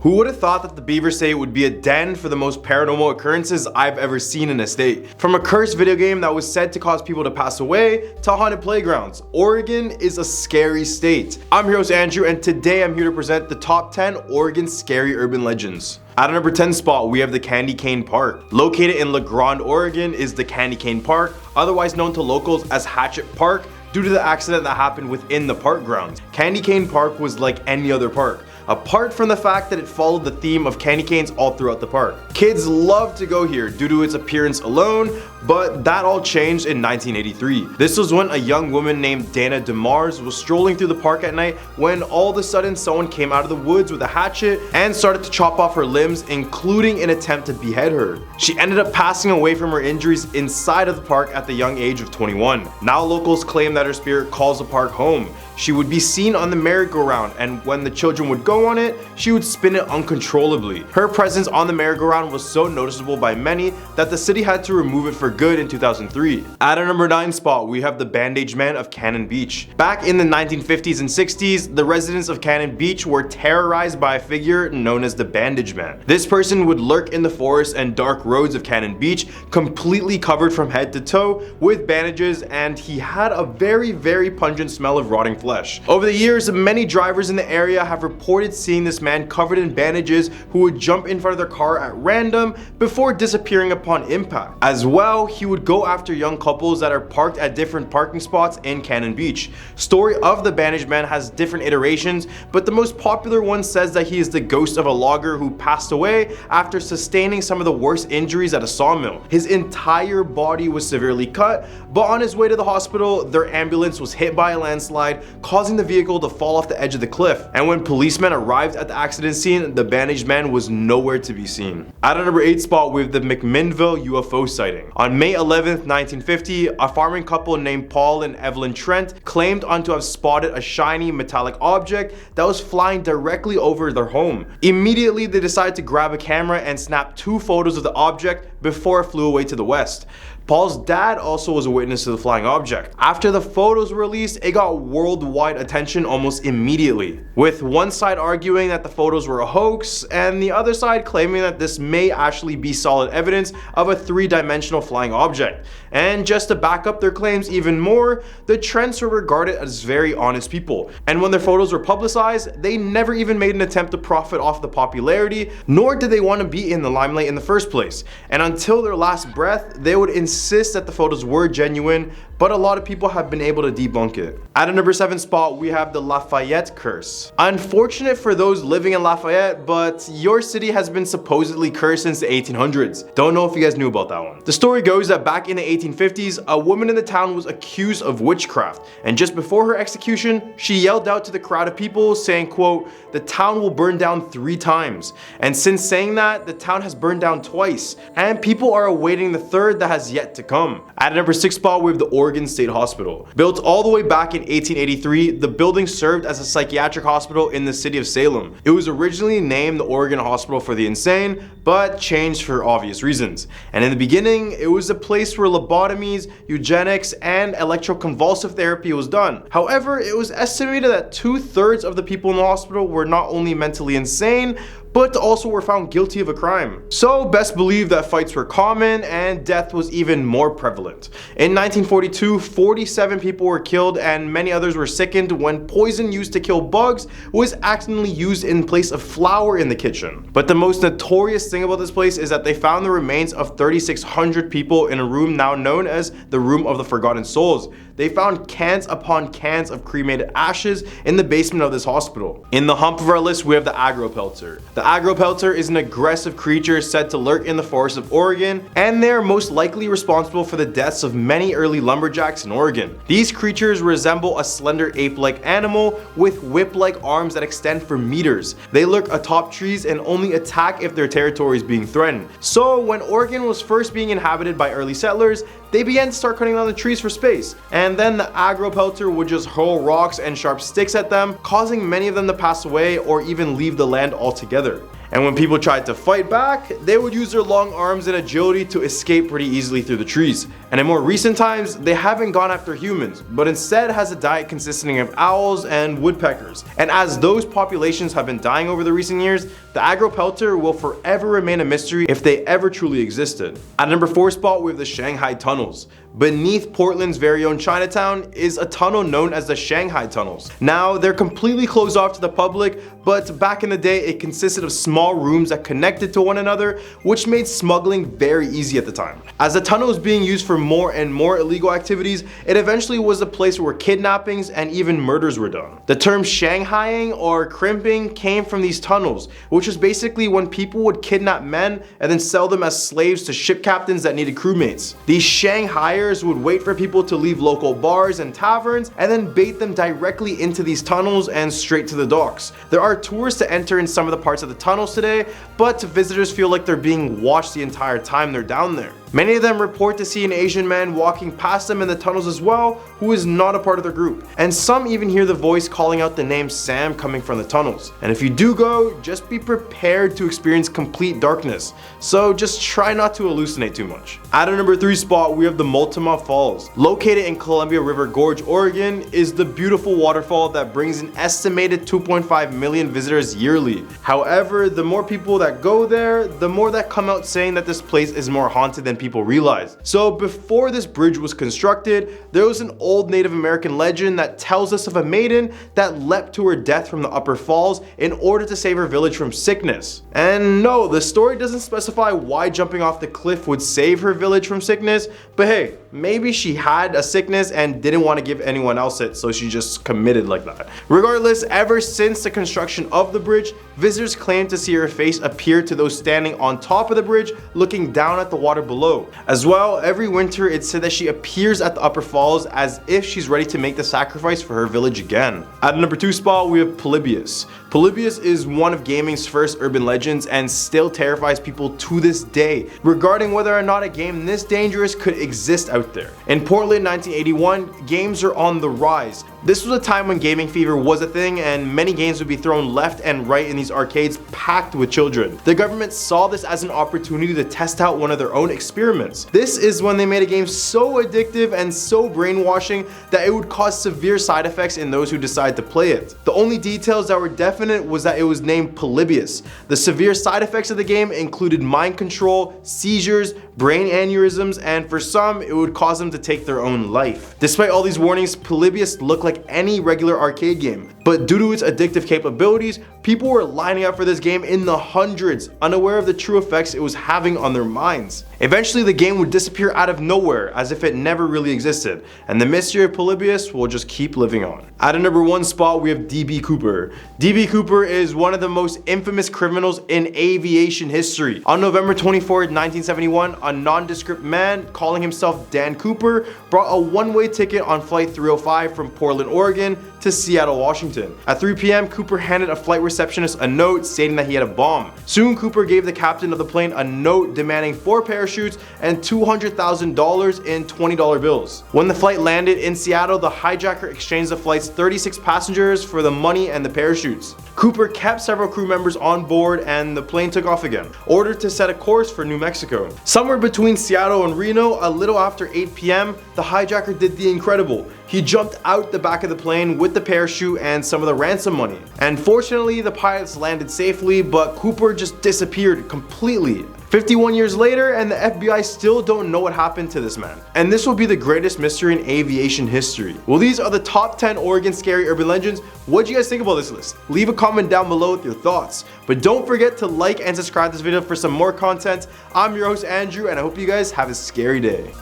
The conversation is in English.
Who would have thought that the Beaver State would be a den for the most paranormal occurrences I've ever seen in a state? From a cursed video game that was said to cause people to pass away, to haunted playgrounds, Oregon is a scary state. I'm your host Andrew, and today I'm here to present the top 10 Oregon scary urban legends. At a number 10 spot, we have the Candy Cane Park. Located in La Grande, Oregon is the Candy Cane Park, otherwise known to locals as Hatchet Park, due to the accident that happened within the park grounds. Candy Cane Park was like any other park, apart from the fact that it followed the theme of candy canes all throughout the park. Kids love to go here due to its appearance alone, but that all changed in 1983. This was when a young woman named Dana DeMars was strolling through the park at night when all of a sudden someone came out of the woods with a hatchet and started to chop off her limbs, including an attempt to behead her. She ended up passing away from her injuries inside of the park at the young age of 21. Now locals claim that her spirit calls the park home. She would be seen on the merry-go-round, and when the children would go on it, she would spin it uncontrollably. Her presence on the merry-go-round was so noticeable by many that the city had to remove it for good in 2003. At a number 9 spot, we have the Bandage Man of Cannon Beach. Back in the 1950s and 60s, the residents of Cannon Beach were terrorized by a figure known as the Bandage Man. This person would lurk in the forest and dark roads of Cannon Beach, completely covered from head to toe with bandages, and he had a very pungent smell of rotting flesh. Over the years, many drivers in the area have reported seeing this man covered in bandages who would jump in front of their car at random before disappearing upon impact. As well, he would go after young couples that are parked at different parking spots in Cannon Beach. Story of the Bandage Man has different iterations, but the most popular one says that he is the ghost of a logger who passed away after sustaining some of the worst injuries at a sawmill. His entire body was severely cut, but on his way to the hospital, their ambulance was hit by a landslide, causing the vehicle to fall off the edge of the cliff. And when policemen arrived at the accident scene, the Bandaged Man was nowhere to be seen. At a number 8 spot, we have the McMinnville UFO sighting. On May 11th, 1950, a farming couple named Paul and Evelyn Trent claimed to have spotted a shiny metallic object that was flying directly over their home. Immediately, they decided to grab a camera and snap 2 photos of the object before it flew away to the west. Paul's dad also was a witness to the flying object. After the photos were released, it got worldwide attention almost immediately, with one side arguing that the photos were a hoax and the other side claiming that this may actually be solid evidence of a 3-dimensional flying object. And just to back up their claims even more, the Trents were regarded as very honest people, and when their photos were publicized, they never even made an attempt to profit off the popularity, nor did they want to be in the limelight in the first place. And until their last breath, they would insist that the photos were genuine, but a lot of people have been able to debunk it. At a number 7 spot, we have the Lafayette Curse. Unfortunate for those living in Lafayette, but your city has been supposedly cursed since the 1800s. Don't know if you guys knew about that one. The story goes that back in the 1850s, a woman in the town was accused of witchcraft, and just before her execution, she yelled out to the crowd of people saying, quote, "The town will burn down 3 times. And since saying that, the town has burned down twice, and people are awaiting the 3rd that has yet to come. At a number 6 spot, we have the Oregon State Hospital. Built all the way back in 1883, the building served as a psychiatric hospital in the city of Salem. It was originally named the Oregon Hospital for the Insane, but changed for obvious reasons. And in the beginning, it was a place where lobotomies, eugenics, and electroconvulsive therapy was done. However, it was estimated that 2/3 of the people in the hospital were not only mentally insane, but also were found guilty of a crime. So best believe that fights were common and death was even more prevalent. In 1942, 47 people were killed and many others were sickened when poison used to kill bugs was accidentally used in place of flour in the kitchen. But the most notorious thing about this place is that they found the remains of 3,600 people in a room now known as the Room of the Forgotten Souls. They found cans upon cans of cremated ashes in the basement of this hospital. In the hump of our list, we have the Agro Pelter. The Agro Pelter is an aggressive creature said to lurk in the forests of Oregon, and they are most likely responsible for the deaths of many early lumberjacks in Oregon. These creatures resemble a slender ape-like animal with whip-like arms that extend for meters. They lurk atop trees and only attack if their territory is being threatened. So when Oregon was first being inhabited by early settlers, they began to start cutting down the trees for space, and then the Agro Pelter would just hurl rocks and sharp sticks at them, causing many of them to pass away or even leave the land altogether. And when people tried to fight back, they would use their long arms and agility to escape pretty easily through the trees. And in more recent times, they haven't gone after humans, but instead has a diet consisting of owls and woodpeckers. And as those populations have been dying over the recent years, the Agro Pelter will forever remain a mystery if they ever truly existed. At number 4 spot, we have the Shanghai Tunnels. Beneath Portland's very own Chinatown is a tunnel known as the Shanghai Tunnels. Now, they're completely closed off to the public, but back in the day, it consisted of small rooms that connected to one another, which made smuggling very easy at the time. As the tunnel was being used for more and more illegal activities, it eventually was a place where kidnappings and even murders were done. The term Shanghaiing or crimping came from these tunnels, which was basically when people would kidnap men and then sell them as slaves to ship captains that needed crewmates. These Shanghaiers would wait for people to leave local bars and taverns and then bait them directly into these tunnels and straight to the docks. There are tours to enter in some of the parts of the tunnels today, but visitors feel like they're being watched the entire time they're down there. Many of them report to see an Asian man walking past them in the tunnels as well, who is not a part of their group. And some even hear the voice calling out the name Sam coming from the tunnels. And if you do go, just be prepared to experience complete darkness. So just try not to hallucinate too much. At our number 3 spot, we have the Multima Falls. Located in Columbia River Gorge, Oregon, is the beautiful waterfall that brings an estimated 2.5 million visitors yearly. However, the more people that go there, the more that come out saying that this place is more haunted than people realize. So before this bridge was constructed, there was an old Native American legend that tells us of a maiden that leapt to her death from the upper falls in order to save her village from sickness. And no, the story doesn't specify why jumping off the cliff would save her village from sickness, but hey, maybe she had a sickness and didn't want to give anyone else it, so she just committed like that. Regardless, ever since the construction of the bridge, visitors claim to see her face appear to those standing on top of the bridge looking down at the water below. As well, every winter it's said that she appears at the upper falls as if she's ready to make the sacrifice for her village again. At number 2 spot, we have Polybius. Polybius is one of gaming's first urban legends and still terrifies people to this day regarding whether or not a game this dangerous could exist out there. In Portland 1981, games are on the rise. This was a time when gaming fever was a thing and many games would be thrown left and right in these arcades packed with children. The government saw this as an opportunity to test out one of their own experiments. This is when they made a game so addictive and so brainwashing that it would cause severe side effects in those who decide to play it. The only details that were definite was that it was named Polybius. The severe side effects of the game included mind control, seizures, brain aneurysms, and for some, it would cause them to take their own life. Despite all these warnings, Polybius looked like any regular arcade game, but due to its addictive capabilities, people were lining up for this game in the hundreds, unaware of the true effects it was having on their minds. Eventually, the game would disappear out of nowhere as if it never really existed, and the mystery of Polybius will just keep living on. At a number 1 spot, we have D.B. Cooper. D.B. Cooper is one of the most infamous criminals in aviation history. On November 24, 1971, a nondescript man calling himself Dan Cooper brought a one-way ticket on flight 305 from Portland, Oregon to Seattle, Washington. At 3 p.m., Cooper handed a flight receptionist a note stating that he had a bomb. Soon, Cooper gave the captain of the plane a note demanding 4 parachutes and $200,000 in $20 bills. When the flight landed in Seattle, the hijacker exchanged the flight's 36 passengers for the money and the parachutes. Cooper kept several crew members on board and the plane took off again, ordered to set a course for New Mexico. Somewhere between Seattle and Reno, a little after 8 p.m., the hijacker did the incredible. He jumped out the back of the plane with the parachute and some of the ransom money. And fortunately, the pilots landed safely, but Cooper just disappeared completely. 51 years later, and the FBI still don't know what happened to this man. And this will be the greatest mystery in aviation history. Well, these are the top 10 Oregon scary urban legends. What do you guys think about this list? Leave a comment down below with your thoughts. But don't forget to like and subscribe to this video for some more content. I'm your host, Andrew, and I hope you guys have a scary day.